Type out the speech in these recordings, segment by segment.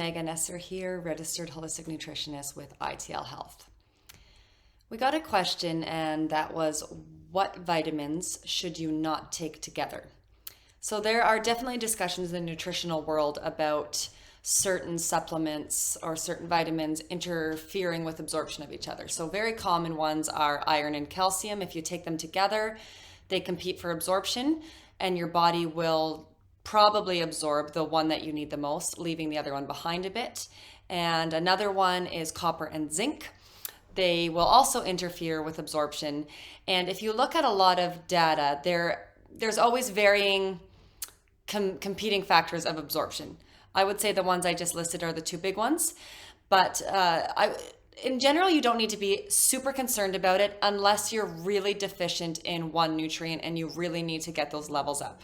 Megan Esser here, registered holistic nutritionist with ITL Health. We got a question, and that was, what vitamins should you not take together? So there are definitely discussions in the nutritional world about certain supplements or certain vitamins interfering with absorption of each other. So very common ones are iron and calcium. If you take them together, they compete for absorption, and your body will probably absorb the one that you need the most, leaving the other one behind a bit. And another one is copper and zinc. They will also interfere with absorption. And if you look at a lot of data, there's always varying competing factors of absorption. I would say the ones I just listed are the two big ones. But in general, you don't need to be super concerned about it unless you're really deficient in one nutrient and you really need to get those levels up.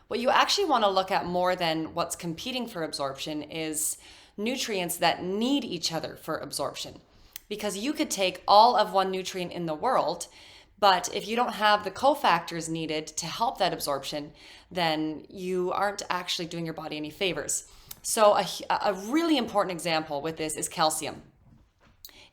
What you actually want to look at more than what's competing for absorption is nutrients that need each other for absorption. Because you could take all of one nutrient in the world, but if you don't have the cofactors needed to help that absorption, then you aren't actually doing your body any favors. So a really important example with this is calcium.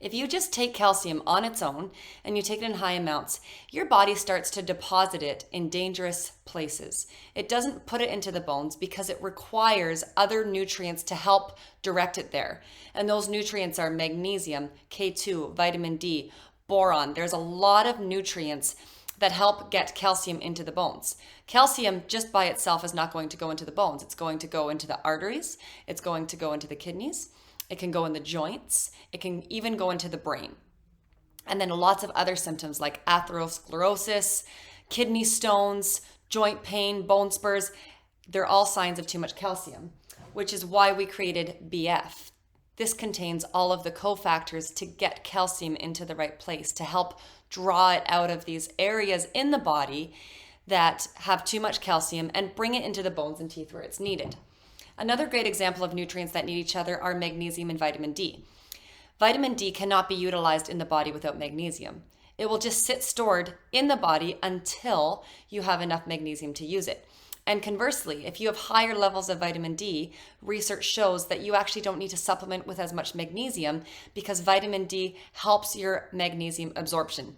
If you just take calcium on its own and you take it in high amounts, your body starts to deposit it in dangerous places. It doesn't put it into the bones because it requires other nutrients to help direct it there. And those nutrients are magnesium, K2, vitamin D, boron. There's a lot of nutrients that help get calcium into the bones. Calcium just by itself is not going to go into the bones. It's going to go into the arteries. It's going to go into the kidneys. It can go in the joints. It can even go into the brain. And then lots of other symptoms like atherosclerosis, kidney stones, joint pain, bone spurs. They're all signs of too much calcium, which is why we created BF. This contains all of the cofactors to get calcium into the right place, to help draw it out of these areas in the body that have too much calcium and bring it into the bones and teeth where it's needed. Another great example of nutrients that need each other are magnesium and vitamin D. Vitamin D cannot be utilized in the body without magnesium. It will just sit stored in the body until you have enough magnesium to use it. And conversely, if you have higher levels of vitamin D, research shows that you actually don't need to supplement with as much magnesium because vitamin D helps your magnesium absorption.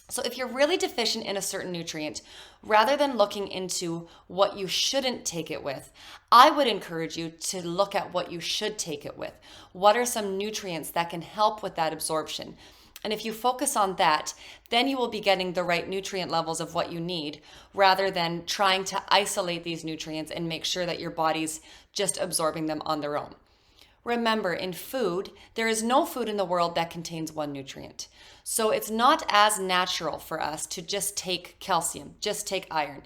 So if you're really deficient in a certain nutrient, rather than looking into what you shouldn't take it with, I would encourage you to look at what you should take it with. What are some nutrients that can help with that absorption? And if you focus on that, then you will be getting the right nutrient levels of what you need, rather than trying to isolate these nutrients and make sure that your body's just absorbing them on their own. Remember, in food, there is no food in the world that contains one nutrient. So it's not as natural for us to just take calcium, just take iron.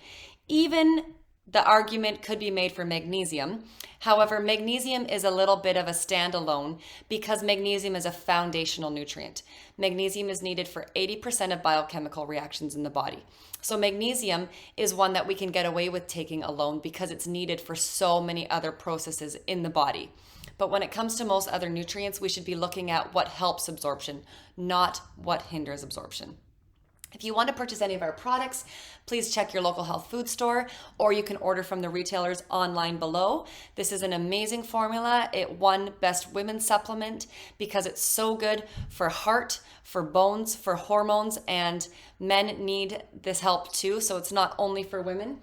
Even the argument could be made for magnesium. However, magnesium is a little bit of a standalone because magnesium is a foundational nutrient. Magnesium is needed for 80% of biochemical reactions in the body. So magnesium is one that we can get away with taking alone because it's needed for so many other processes in the body. But when it comes to most other nutrients, we should be looking at what helps absorption, not what hinders absorption. If you want to purchase any of our products, please check your local health food store, or you can order from the retailers online below. This is an amazing formula. It won Best Women's Supplement because it's so good for heart, for bones, for hormones, and men need this help too, so it's not only for women.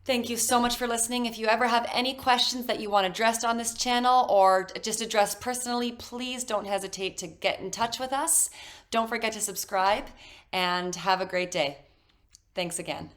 Thank you so much for listening. If you ever have any questions that you want addressed on this channel or just addressed personally, please don't hesitate to get in touch with us. Don't forget to subscribe and have a great day. Thanks again.